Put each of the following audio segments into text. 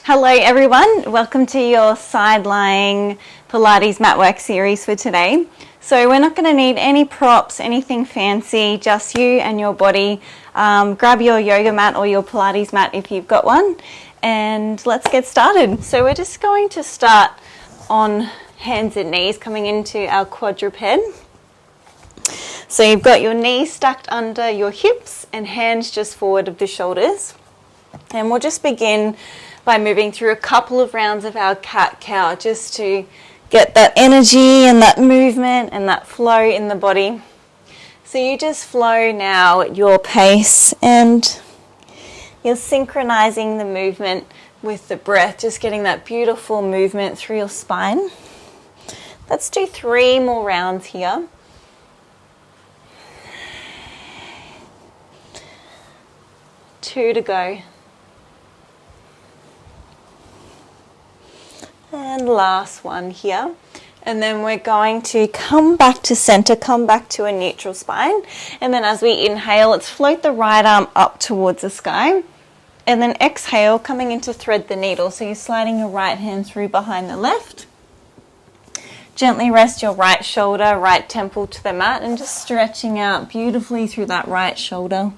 Hello everyone, welcome to your side lying Pilates matwork series for today. So we're not going to need any props, anything fancy, just you and your body. Grab your yoga mat or your Pilates mat if you've got one, and let's get started. So we're just going to start on hands and knees, coming into our quadruped. So you've got your knees stacked under your hips and hands just forward of the shoulders. And we'll just begin by moving through a couple of rounds of our cat-cow just to get that energy and that movement and that flow in the body. So you just flow now at your pace and you're synchronizing the movement with the breath, just getting that beautiful movement through your spine. Let's do 3 more rounds here. Two to go. And last one here. And then we're going to come back to center, come back to a neutral spine. And then as we inhale, let's float the right arm up towards the sky. And then exhale, coming into thread the needle. So you're sliding your right hand through behind the left. Gently rest your right shoulder, right temple to the mat, and just stretching out beautifully through that right shoulder.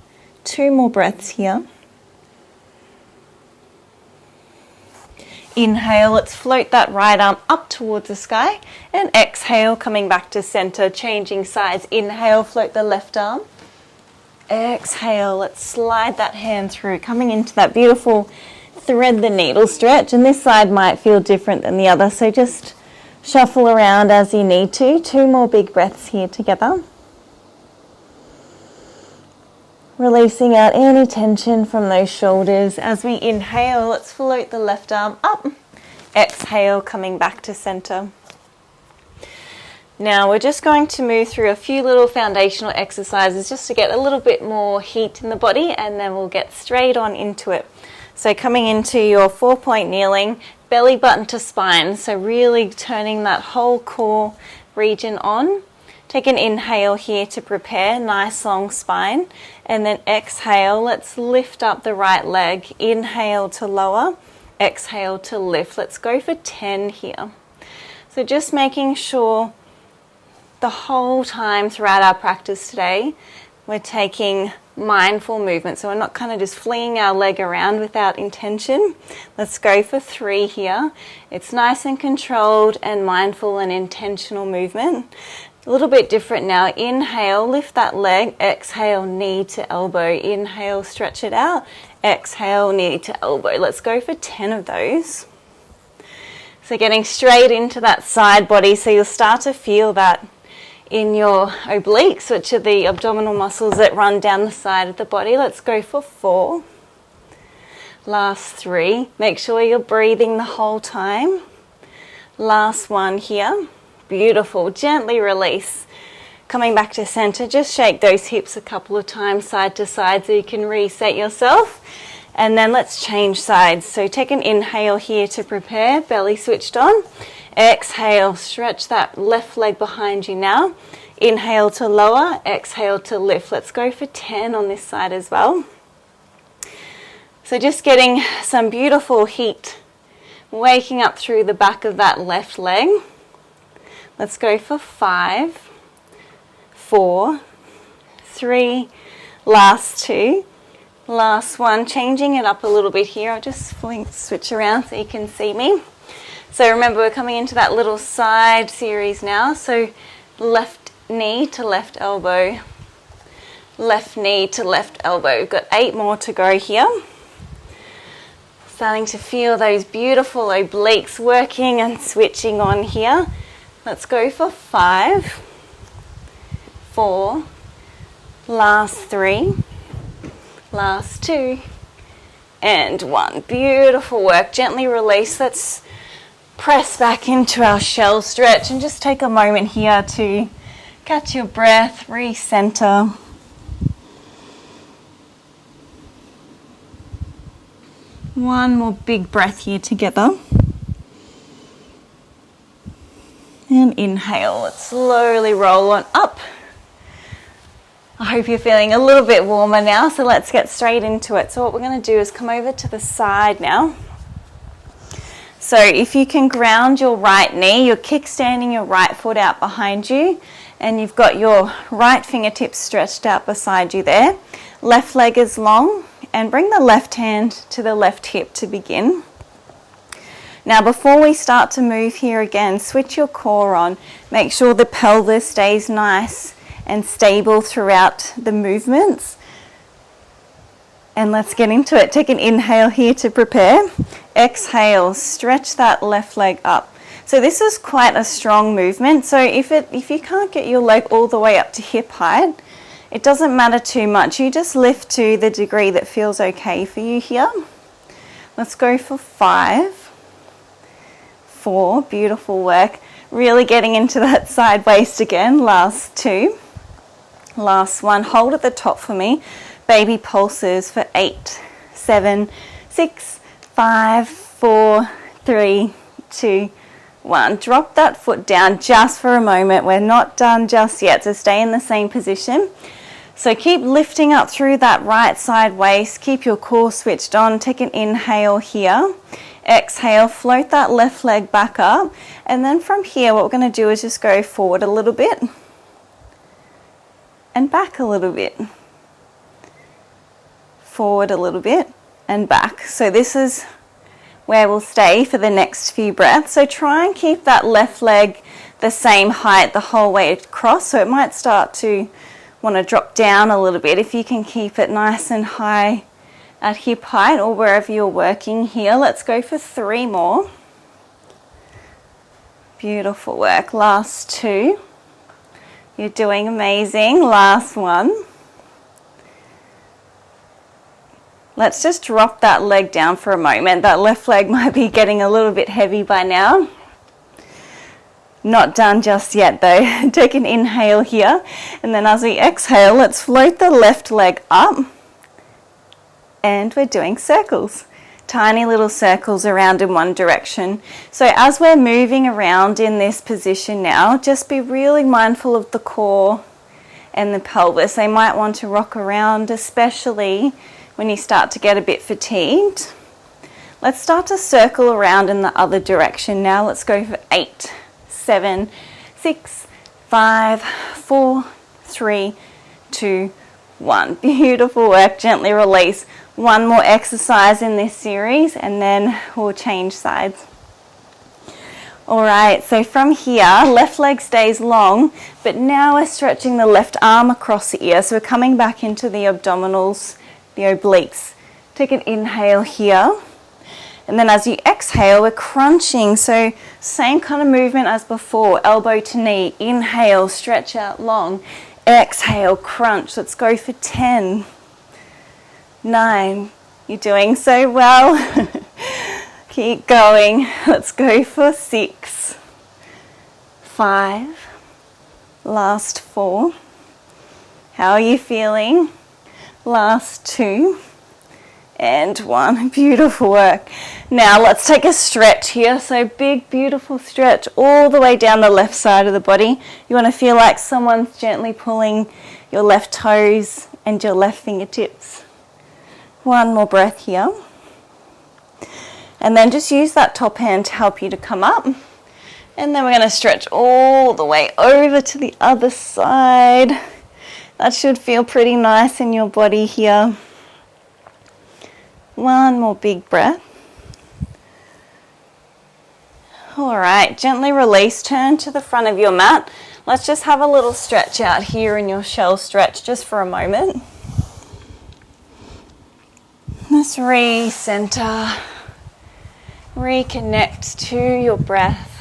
2 more breaths here. Inhale, let's float that right arm up towards the sky, and exhale, coming back to center, changing sides. Inhale, float the left arm. Exhale, let's slide that hand through, coming into that beautiful thread the needle stretch, and this side might feel different than the other, so just shuffle around as you need to. 2 more big breaths here together. Releasing out any tension from those shoulders. As we inhale, let's float the left arm up. Exhale, coming back to center. Now we're just going to move through a few little foundational exercises just to get a little bit more heat in the body, and then we'll get straight on into it. So coming into your 4-point kneeling, belly button to spine. So really turning that whole core region on. Take an inhale here to prepare, nice long spine, and then exhale, let's lift up the right leg. Inhale to lower, exhale to lift. Let's go for 10 here. So just making sure the whole time throughout our practice today, we're taking mindful movement. So we're not kind of just flinging our leg around without intention. Let's go for 3 here. It's nice and controlled and mindful and intentional movement. A little bit different now. Inhale, lift that leg. Exhale, knee to elbow. Inhale, stretch it out. Exhale, knee to elbow. Let's go for 10 of those. So getting straight into that side body. So you'll start to feel that in your obliques, which are the abdominal muscles that run down the side of the body. Let's go for 4. Last 3. Make sure you're breathing the whole time. Last one here. Beautiful. Gently release. Coming back to center, just shake those hips a couple of times side to side so you can reset yourself. And then let's change sides. So take an inhale here to prepare, belly switched on. Exhale, stretch that left leg behind you now. Inhale to lower, exhale to lift. Let's go for 10 on this side as well. So just getting some beautiful heat, waking up through the back of that left leg. Let's go for 5, 4, 3, last 2, last 1. Changing it up a little bit here. I'll just switch around so you can see me. So remember, we're coming into that little side series now. So left knee to left elbow, left knee to left elbow. We've got 8 more to go here. Starting to feel those beautiful obliques working and switching on here. Let's go for 5, 4, last 3, last 2, and 1. Beautiful work. Gently release. Let's press back into our shell stretch and just take a moment here to catch your breath, recenter. One more big breath here together. And inhale, let's slowly roll on up. I hope you're feeling a little bit warmer now, so let's get straight into it. So what we're going to do is come over to the side now. So if you can ground your right knee, you're kickstanding your right foot out behind you, and you've got your right fingertips stretched out beside you there. Left leg is long, and bring the left hand to the left hip to begin. Now before we start to move here again, switch your core on. Make sure the pelvis stays nice and stable throughout the movements. And let's get into it. Take an inhale here to prepare. Exhale, stretch that left leg up. So this is quite a strong movement. So if you can't get your leg all the way up to hip height, it doesn't matter too much. You just lift to the degree that feels okay for you here. Let's go for 5, 4, beautiful work. Really getting into that side waist again. Last 2. Last 1. Hold at the top for me. Baby pulses for 8, 7, 6, 5, 4, 3, 2, 1. Drop that foot down just for a moment. We're not done just yet, so stay in the same position. So keep lifting up through that right side waist. Keep your core switched on. Take an inhale here. Exhale, float that left leg back up. And then from here, what we're going to do is just go forward a little bit and back a little bit. Forward a little bit and back. So this is where we'll stay for the next few breaths. So try and keep that left leg the same height the whole way across. So it might start to want to drop down a little bit. If you can keep it nice and high at hip height or wherever you're working here. Let's go for 3 more. Beautiful work. Last 2. You're doing amazing. Last 1. Let's just drop that leg down for a moment. That left leg might be getting a little bit heavy by now. Not done just yet though. Take an inhale here, and then as we exhale, let's float the left leg up, and we're doing circles. Tiny little circles around in one direction. So as we're moving around in this position now, just be really mindful of the core and the pelvis. They might want to rock around, especially when you start to get a bit fatigued. Let's start to circle around in the other direction now. Let's go for 8, 7, 6, 5, 4, 3, 2, 1. Beautiful work. Gently release. 1 more exercise in this series and then we'll change sides. Alright, so from here, left leg stays long, but now we're stretching the left arm across the ear. So we're coming back into the abdominals, the obliques. Take an inhale here, and then as you exhale, we're crunching. So same kind of movement as before, elbow to knee. Inhale, stretch out long. Exhale, crunch. Let's go for 10, 9. You're doing so well. Keep going. Let's go for 6, 5. Last 4. How are you feeling? Last 2 and 1. Beautiful work. Now let's take a stretch here. So big, beautiful stretch all the way down the left side of the body. You want to feel like someone's gently pulling your left toes and your left fingertips. 1 more breath here. And then just use that top hand to help you to come up. And then we're going to stretch all the way over to the other side. That should feel pretty nice in your body here. 1 more big breath. All right, gently release, turn to the front of your mat. Let's just have a little stretch out here in your shell stretch just for a moment. Let's recenter, reconnect to your breath.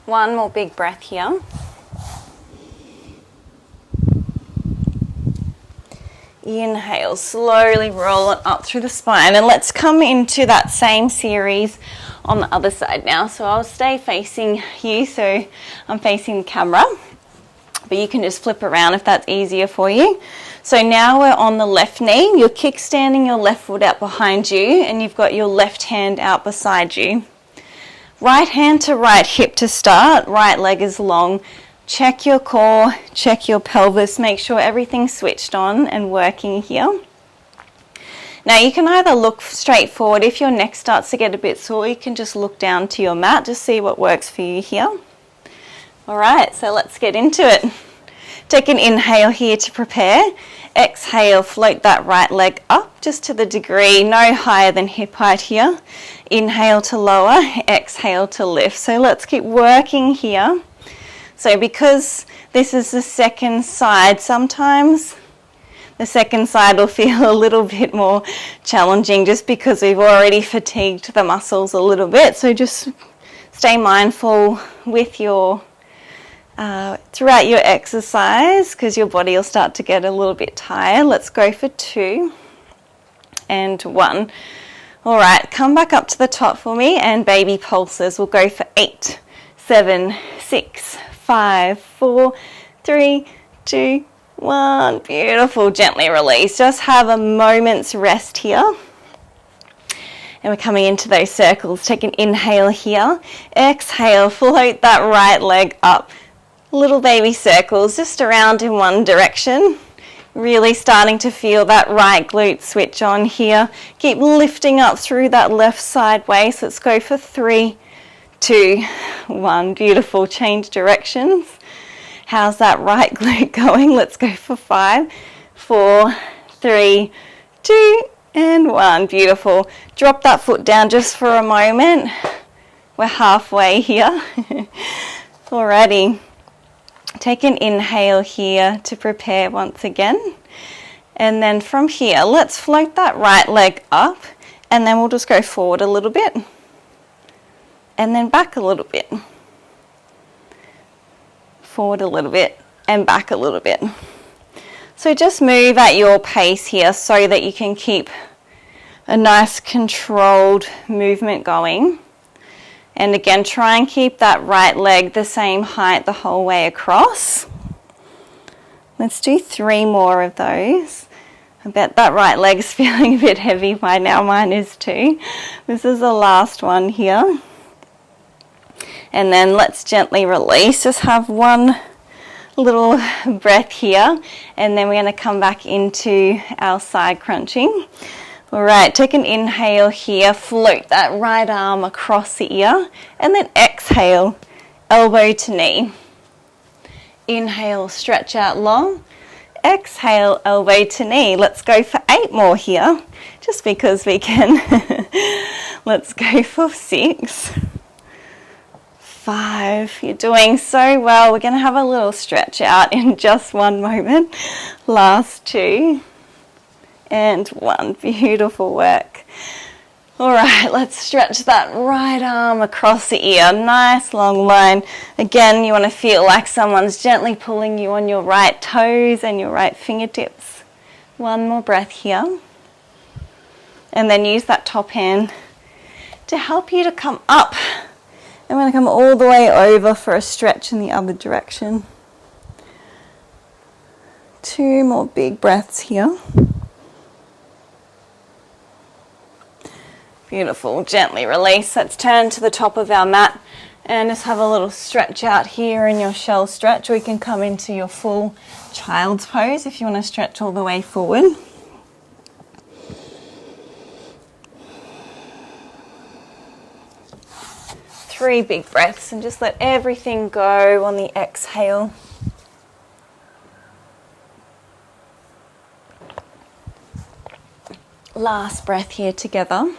One more big breath here. Inhale, slowly roll it up through the spine, and let's come into that same series on the other side now. So I'll stay facing you, so I'm facing the camera, but you can just flip around if that's easier for you. So now we're on the left knee. You're kickstanding your left foot out behind you, and you've got your left hand out beside you. Right hand to right hip to start. Right leg is long. check your core, check your pelvis, make sure everything's switched on and working here. Now you can either look straight forward. If your neck starts to get a bit sore, you can just look down to your mat, just see what works for you here. All right, so let's get into it. Take an inhale here to prepare. Exhale, float that right leg up just to the degree, no higher than hip height here. Inhale to lower, exhale to lift. So let's keep working here. So because this is the second side, sometimes the second side will feel a little bit more challenging just because we've already fatigued the muscles a little bit. So just stay mindful with your throughout your exercise, because your body will start to get a little bit tired. Let's go for 2 and 1. All right, come back up to the top for me and baby pulses. We'll go for 8, 7, 6, 5, 4, 3, 2, 1. Beautiful. Gently release. Just have a moment's rest here. And we're coming into those circles. Take an inhale here. Exhale, float that right leg up. Little baby circles just around in one direction. Really starting to feel that right glute switch on here. Keep lifting up through that left side waist. Let's go for 3, 2, 1. Beautiful. Change directions. How's that right glute going? Let's go for 5, 4, 3, 2, and 1. Beautiful. Drop that foot down just for a moment. We're halfway here. Alrighty. Take an inhale here to prepare once again. And then from here, let's float that right leg up, and then we'll just go forward a little bit and then back a little bit. Forward a little bit and back a little bit. So just move at your pace here so that you can keep a nice controlled movement going. And again, try and keep that right leg the same height the whole way across. Let's do 3 more of those. I bet that right leg's feeling a bit heavy by now. Mine is too. This is the last one here. And then let's gently release. Just have one little breath here. And then we're going to come back into our side crunching. All right, take an inhale here, float that right arm across the ear, and then exhale, elbow to knee. Inhale, stretch out long. Exhale, elbow to knee. Let's go for 8 more here, just because we can. Let's go for 6, 5. You're doing so well. We're going to have a little stretch out in just one moment. Last 2. And 1. Beautiful work. All right, let's stretch that right arm across the ear. Nice long line. Again, you want to feel like someone's gently pulling you on your right toes and your right fingertips. 1 more breath here. And then use that top hand to help you to come up. And we're going to come all the way over for a stretch in the other direction. 2 more big breaths here. Beautiful. Gently release. Let's turn to the top of our mat and just have a little stretch out here in your shell stretch. We can come into your full child's pose if you want to stretch all the way forward. Three big breaths and just let everything go on the exhale. Last breath here together.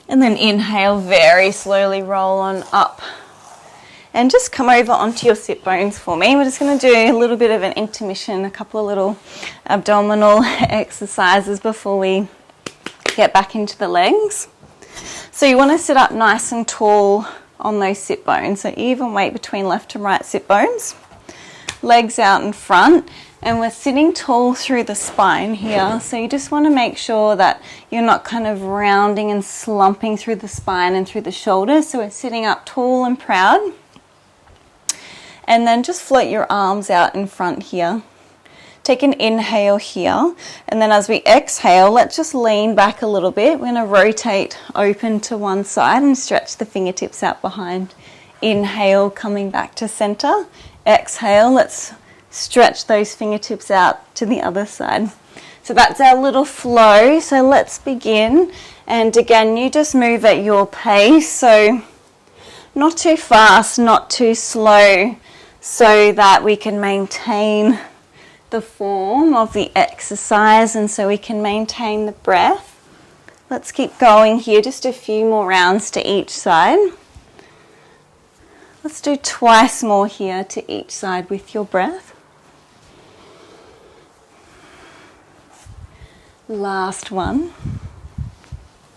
And then inhale, very slowly roll on up. And just come over onto your sit bones for me. We're just going to do a little bit of an intermission, a couple of little abdominal exercises before we get back into the legs. So you want to sit up nice and tall on those sit bones. So even weight between left and right sit bones. Legs out in front. And we're sitting tall through the spine here, so you just want to make sure that you're not kind of rounding and slumping through the spine and through the shoulders. So we're sitting up tall and proud. And then just float your arms out in front here. Take an inhale here, and then as we exhale, let's just lean back a little bit. We're going to rotate open to one side and stretch the fingertips out behind. Inhale, coming back to center. Exhale, let's stretch those fingertips out to the other side. So that's our little flow. So let's begin. And again, you just move at your pace. So not too fast, not too slow, so that we can maintain the form of the exercise and so we can maintain the breath. Let's keep going here, just a few more rounds to each side. Let's do twice more here to each side with your breath. Last one.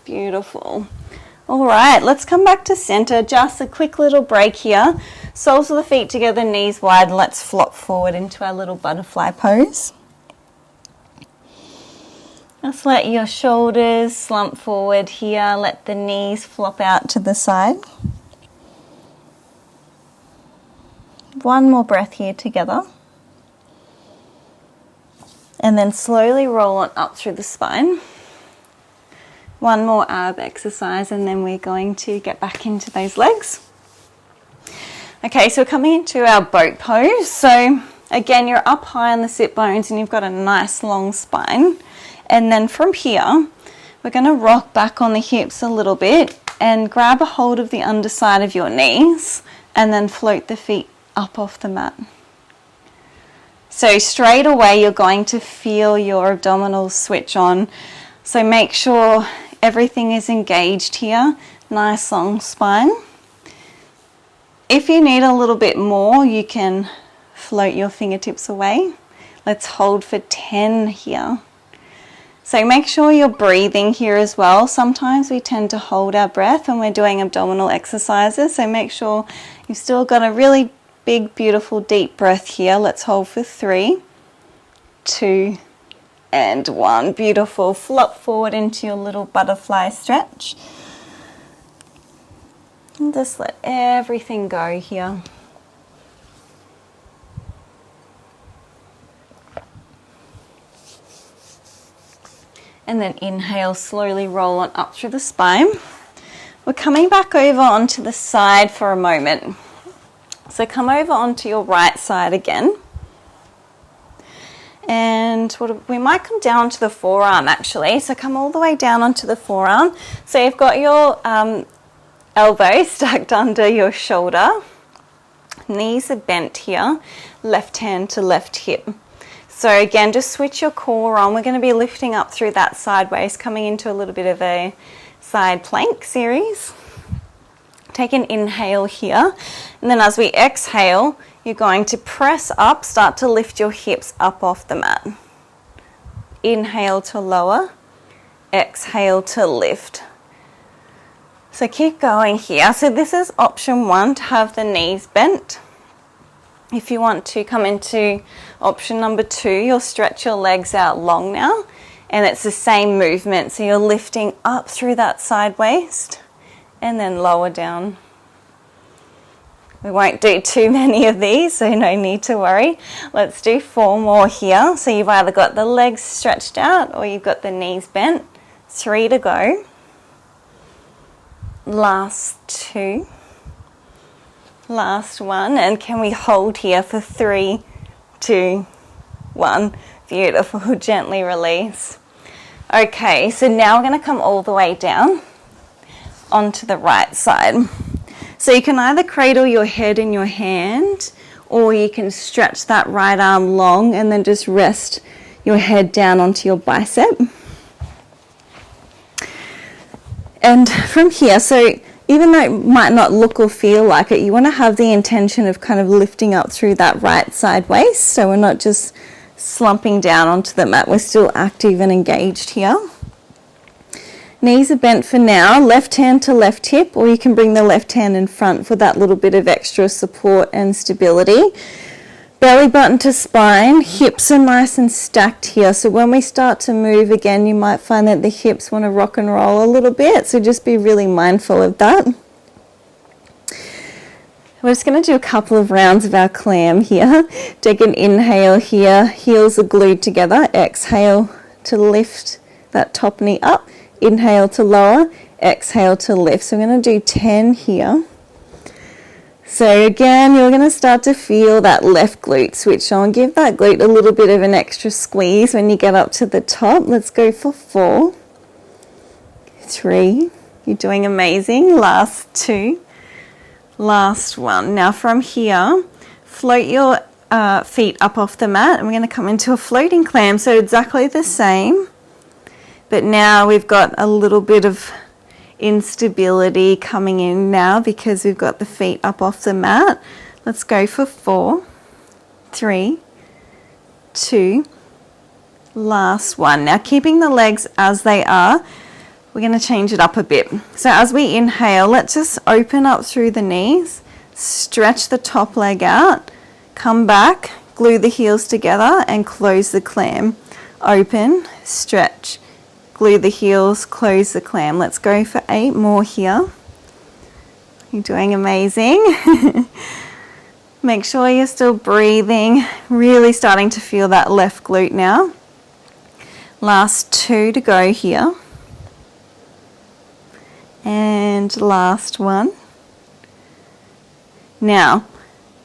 Beautiful. All right, let's come back to center. Just a quick little break here. Soles of the feet together, knees wide. Let's flop forward into our little butterfly pose. Just let your shoulders slump forward here. Let the knees flop out to the side. One more breath here together. And then slowly roll on up through the spine. One more ab exercise and then we're going to get back into those legs. Okay, so we're coming into our boat pose. So again, you're up high on the sit bones and you've got a nice long spine. And then from here, we're going to rock back on the hips a little bit and grab a hold of the underside of your knees and then float the feet up off the mat. So straight away, you're going to feel your abdominals switch on. So make sure everything is engaged here. Nice long spine. If you need a little bit more, you can float your fingertips away. Let's hold for 10 here. So make sure you're breathing here as well. Sometimes we tend to hold our breath when we're doing abdominal exercises. So make sure you've still got a really big, beautiful, deep breath here. Let's hold for 3, 2, and 1. Beautiful. Flop forward into your little butterfly stretch. And just let everything go here. And then inhale, slowly roll on up through the spine. We're coming back over onto the side for a moment. So come over onto your right side again. And we might come down to the forearm actually. So come all the way down onto the forearm. So you've got your elbow stuck under your shoulder. Knees are bent here. Left hand to left hip. So again, just switch your core on. We're going to be lifting up through that sideways, coming into a little bit of a side plank series. Take an inhale here. And then as we exhale, you're going to press up, start to lift your hips up off the mat. Inhale to lower, exhale to lift. So keep going here. So this is option 1, to have the knees bent. If you want to come into option number 2, you'll stretch your legs out long now. And it's the same movement. So you're lifting up through that side waist and then lower down. We won't do too many of these, so no need to worry. Let's do 4 more here. So you've either got the legs stretched out or you've got the knees bent. 3 to go. Last 2. Last 1. And can we hold here for 3, 2, 1. Beautiful. Gently release. Okay, so now we're going to come all the way down onto the right side. So you can either cradle your head in your hand or you can stretch that right arm long and then just rest your head down onto your bicep. And from here, so even though it might not look or feel like it, you want to have the intention of kind of lifting up through that right side waist. So we're not just slumping down onto the mat, we're still active and engaged here. Knees are bent for now, left hand to left hip, or you can bring the left hand in front for that little bit of extra support and stability. Belly button to spine, hips are nice and stacked here. So when we start to move again, you might find that the hips want to rock and roll a little bit. So just be really mindful of that. We're just going to do a couple of rounds of our clam here. Take an inhale here, heels are glued together. Exhale to lift that top knee up. Inhale to lower, exhale to lift. So I'm going to do 10 here. So again, you're going to start to feel that left glute switch on. Give that glute a little bit of an extra squeeze when you get up to the top. Let's go for 4, 3. You're doing amazing. Last 2. Last 1. Now from here, float your feet up off the mat, and we're going to come into a floating clam. So exactly the same, but now we've got a little bit of instability coming in now because we've got the feet up off the mat. Let's go for 4, 3, 2. Last 1. Now keeping the legs as they are, we're going to change it up a bit. So as we inhale, let's just open up through the knees, stretch the top leg out, come back, glue the heels together and close the clam. Open, stretch, glue the heels, close the clam. Let's go for 8 more here. You're doing amazing. Make sure you're still breathing, really starting to feel that left glute now. Last 2 to go here. And last 1. Now,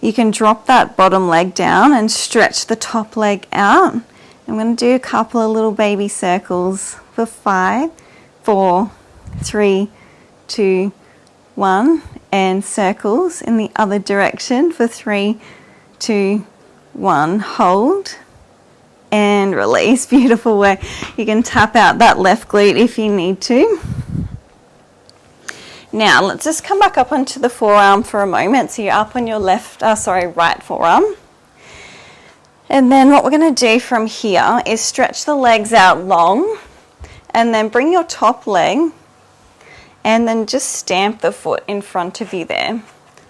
you can drop that bottom leg down and stretch the top leg out. I'm going to do a couple of little baby circles for 5, 4, 3, 2, 1. And circles in the other direction for 3, 2, 1. Hold and release. Beautiful work. You can tap out that left glute if you need to. Now, let's just come back up onto the forearm for a moment. So you're up on your right forearm. And then what we're going to do from here is stretch the legs out long and then bring your top leg and then just stamp the foot in front of you there.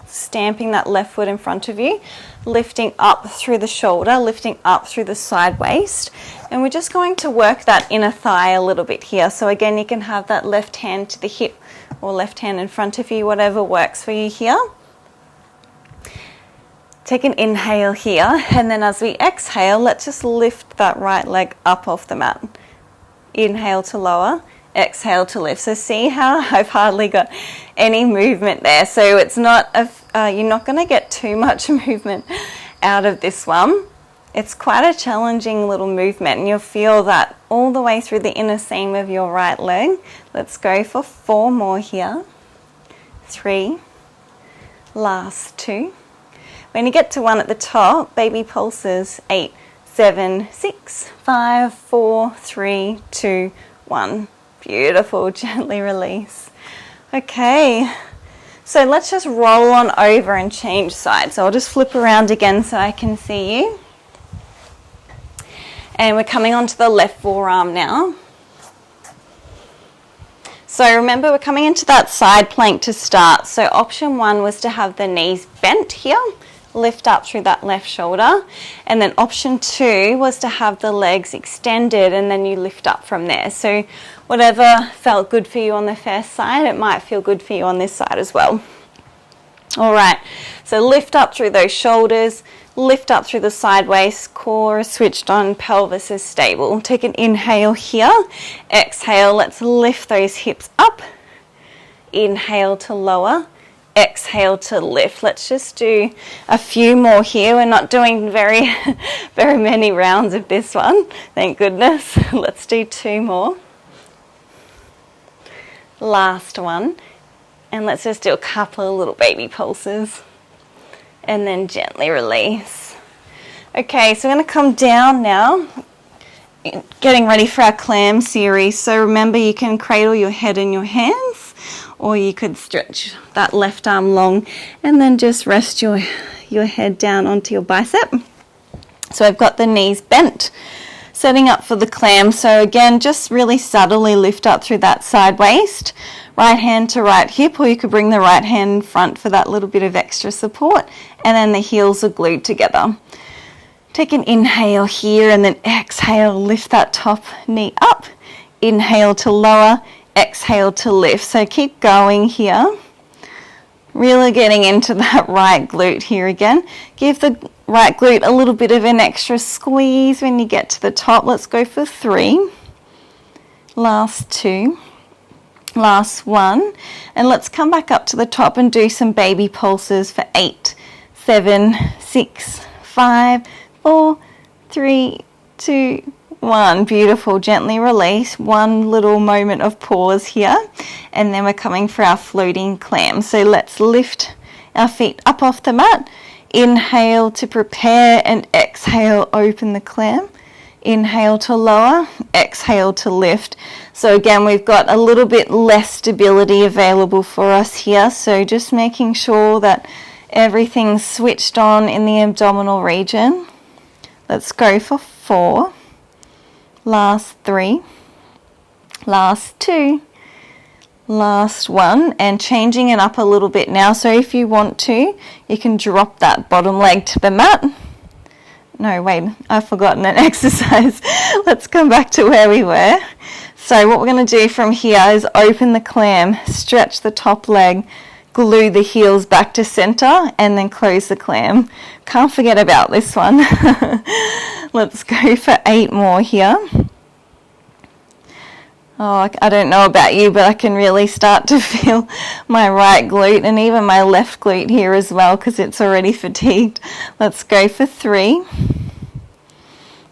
Stamping that left foot in front of you, lifting up through the shoulder, lifting up through the side waist. And we're just going to work that inner thigh a little bit here. So again, you can have that left hand to the hip or left hand in front of you, whatever works for you here. Take an inhale here, and then as we exhale, let's just lift that right leg up off the mat. Inhale to lower, exhale to lift. So see how I've hardly got any movement there. So it's not you're not going to get too much movement out of this one. It's quite a challenging little movement, and you'll feel that all the way through the inner seam of your right leg. Let's go for 4 more here. 3. Last 2. When you get to 1 at the top, baby pulses. 8, 7, 6, 5, 4, 3, 2, 1. Beautiful. Gently release. Okay. So let's just roll on over and change sides. So I'll just flip around again so I can see you. And we're coming onto the left forearm now. So remember, we're coming into that side plank to start. So option 1 was to have the knees bent here, lift up through that left shoulder. And then option 2 was to have the legs extended and then you lift up from there. So whatever felt good for you on the first side, it might feel good for you on this side as well. All right, so lift up through those shoulders, lift up through the side waist, core is switched on, pelvis is stable. Take an inhale here, exhale, let's lift those hips up. Inhale to lower, exhale to lift. Let's just do a few more here. We're not doing very many rounds of this one, thank goodness. Let's do 2 more. Last one. And let's just do a couple of little baby pulses. And then gently release. Okay, so we're going to come down now. Getting ready for our clam series. So remember, you can cradle your head in your hands, or you could stretch that left arm long and then just rest your head down onto your bicep. So I've got the knees bent, setting up for the clam. So again, just really subtly lift up through that side waist. Right hand to right hip, or you could bring the right hand in front for that little bit of extra support, and then the heels are glued together. Take an inhale here and then exhale, lift that top knee up. Inhale to lower, exhale to lift. So keep going here. Really getting into that right glute here again. Give the right glute a little bit of an extra squeeze when you get to the top. Let's go for 3. Last 2. Last 1. And let's come back up to the top and do some baby pulses for 8, 7, 6, 5, 4, 3, 2, 1. Beautiful. Gently release. One little moment of pause here. And then we're coming for our floating clam. So let's lift our feet up off the mat. Inhale to prepare and exhale, open the clam. Inhale to lower, exhale to lift. So again, we've got a little bit less stability available for us here. So just making sure that everything's switched on in the abdominal region. Let's go for 4. Last 3, last 2, last 1, and changing it up a little bit now. So if you want to, you can drop that bottom leg to the mat. No, wait, I've forgotten an exercise. Let's come back to where we were. So what we're going to do from here is open the clam, stretch the top leg, glue the heels back to center, and then close the clam. Can't forget about this one. Let's go for 8 more here. Oh, I don't know about you, but I can really start to feel my right glute and even my left glute here as well because it's already fatigued. Let's go for 3.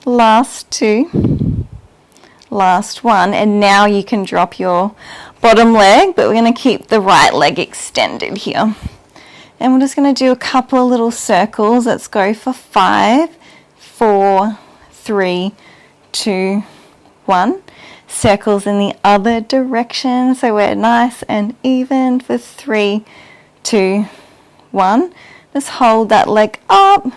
Last 2. Last 1. And now you can drop your bottom leg, but we're going to keep the right leg extended here. And we're just going to do a couple of little circles. Let's go for 5, 4, 3, 2, 1. Circles in the other direction, so we're nice and even for 3, 2, 1. Just hold that leg up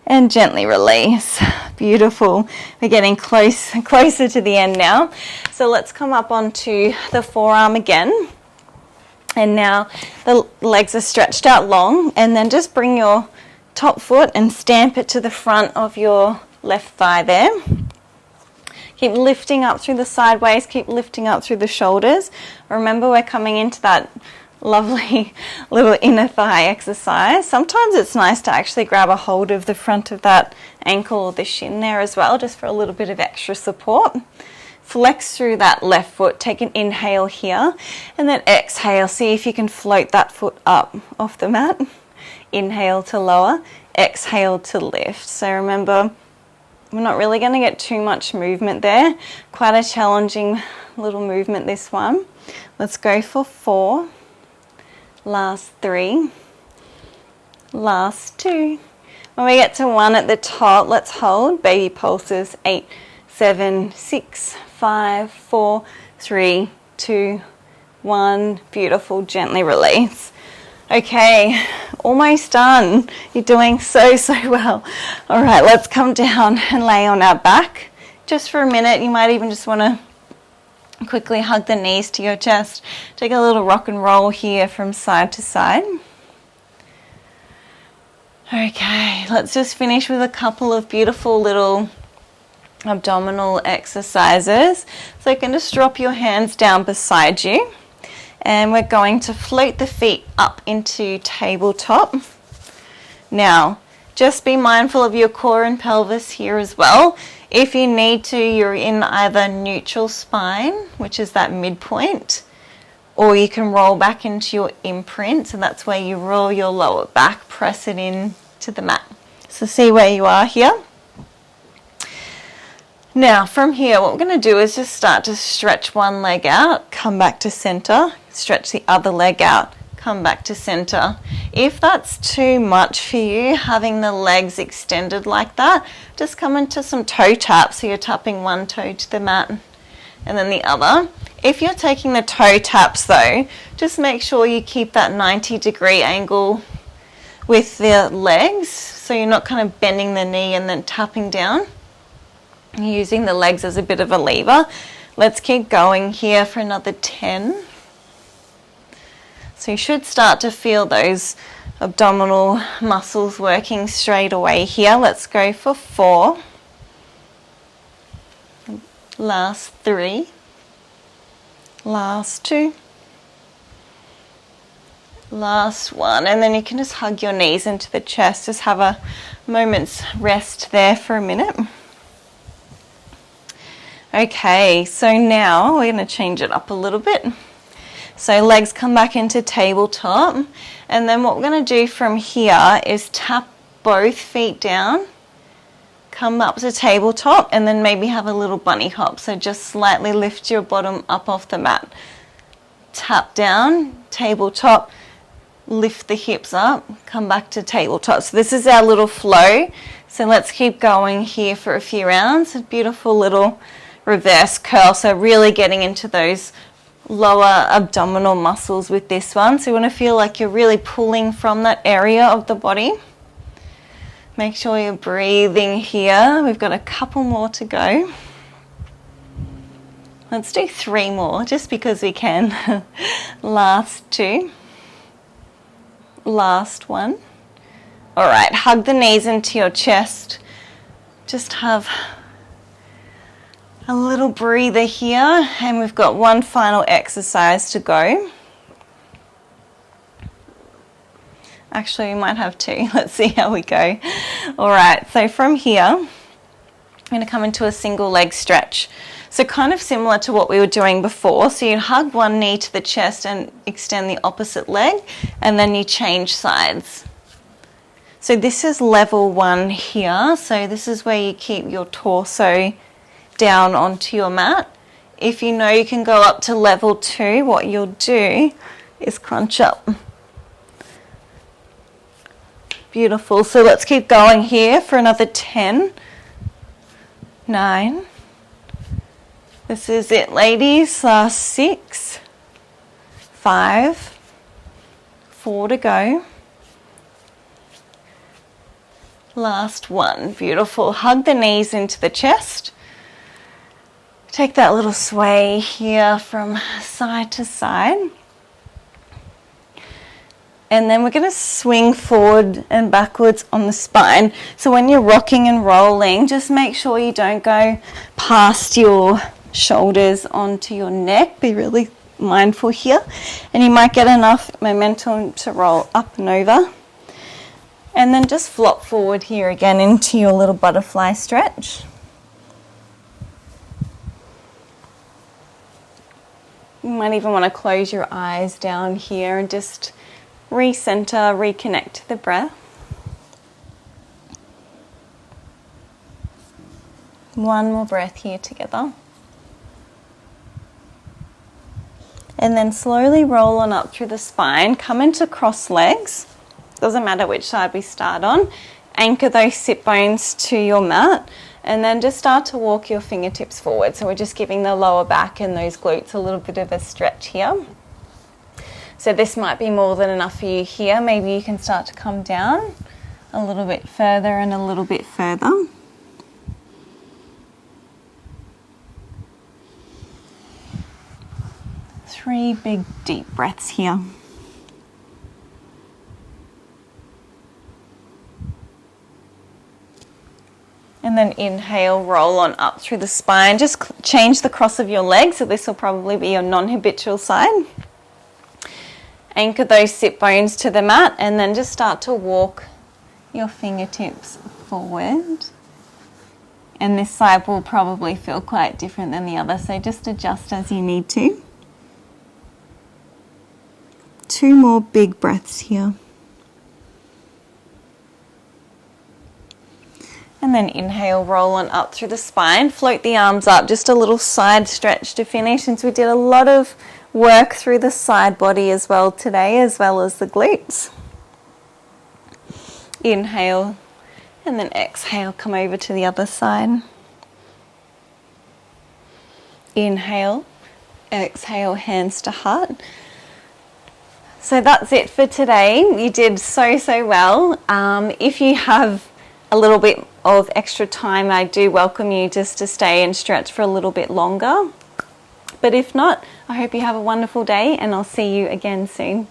and gently release. Beautiful. We're getting closer to the end now. So let's come up onto the forearm again. And now the legs are stretched out long, and then just bring your top foot and stamp it to the front of your left thigh there. Keep lifting up through the sideways, keep lifting up through the shoulders. Remember, we're coming into that lovely little inner thigh exercise. Sometimes it's nice to actually grab a hold of the front of that ankle or the shin there as well, just for a little bit of extra support. Flex through that left foot, take an inhale here, and then exhale. See if you can float that foot up off the mat. Inhale to lower, exhale to lift. So remember, we're not really going to get too much movement there. Quite a challenging little movement, this one. Let's go for 4. Last 3. Last 2. When we get to 1 at the top, let's hold. Baby pulses. 8, 7, 6, 5, 4, 3, 2, 1. Beautiful. Gently release. Okay, almost done. You're doing so well. All right, let's come down and lay on our back. Just for a minute, you might even just want to quickly hug the knees to your chest. Take a little rock and roll here from side to side. Okay, let's just finish with a couple of beautiful little abdominal exercises. So you can just drop your hands down beside you. And we're going to float the feet up into tabletop. Now, just be mindful of your core and pelvis here as well. If you need to, you're in either neutral spine, which is that midpoint, or you can roll back into your imprint. So that's where you roll your lower back, press it in to the mat. So see where you are here. Now, from here, what we're going to do is just start to stretch one leg out, come back to center, stretch the other leg out, come back to center. If that's too much for you, having the legs extended like that, just come into some toe taps. So you're tapping one toe to the mat and then the other. If you're taking the toe taps though, just make sure you keep that 90-degree angle with the legs, so you're not kind of bending the knee and then tapping down. Using the legs as a bit of a lever. Let's keep going here for another 10. So you should start to feel those abdominal muscles working straight away here. Let's go for 4. Last 3. Last 2. Last one, and then you can just hug your knees into the chest. Just have a moment's rest there for a minute. Okay, so now we're going to change it up a little bit. So legs come back into tabletop, and then what we're going to do from here is tap both feet down, come up to tabletop, and then maybe have a little bunny hop. So just slightly lift your bottom up off the mat. Tap down, tabletop, lift the hips up, come back to tabletop. So this is our little flow. So let's keep going here for a few rounds. A beautiful little reverse curl. So really getting into those lower abdominal muscles with this one. So you want to feel like you're really pulling from that area of the body. Make sure you're breathing here. We've got a couple more to go. Let's do 3 more just because we can. Last 2. Last one. All right, hug the knees into your chest. Just have a little breather here, and we've got one final exercise to go. Actually, we might have 2. Let's see how we go. All right, so from here, I'm going to come into a single leg stretch. So kind of similar to what we were doing before. So you hug one knee to the chest and extend the opposite leg, and then you change sides. So this is level 1 here. So this is where you keep your torso down onto your mat. If you know you can go up to level 2, what you'll do is crunch up. Beautiful. So let's keep going here for another 10, 9. This is it, ladies. Last 6, 5, 4 to go. Last 1. Beautiful. Hug the knees into the chest. Take that little sway here from side to side. And then we're going to swing forward and backwards on the spine. So when you're rocking and rolling, just make sure you don't go past your shoulders onto your neck. Be really mindful here. And you might get enough momentum to roll up and over. And then just flop forward here again into your little butterfly stretch. You might even want to close your eyes down here and just recenter, reconnect to the breath. One more breath here together. And then slowly roll on up through the spine. Come into cross legs. Doesn't matter which side we start on. Anchor those sit bones to your mat. And then just start to walk your fingertips forward. So we're just giving the lower back and those glutes a little bit of a stretch here. So this might be more than enough for you here. Maybe you can start to come down a little bit further and a little bit further. Three big deep breaths here. And then inhale, roll on up through the spine. Just change the cross of your legs. So this will probably be your non-habitual side. Anchor those sit bones to the mat and then just start to walk your fingertips forward. And this side will probably feel quite different than the other. So just adjust as you need to. 2 more big breaths here. And then inhale, roll on up through the spine. Float the arms up, just a little side stretch to finish, since we did a lot of work through the side body as well today, as well as the glutes. Inhale, and then exhale, come over to the other side. Inhale, exhale, hands to heart. So that's it for today. You did so well. If you have a little bit of extra time, I do welcome you just to stay and stretch for a little bit longer. But if not, I hope you have a wonderful day and I'll see you again soon.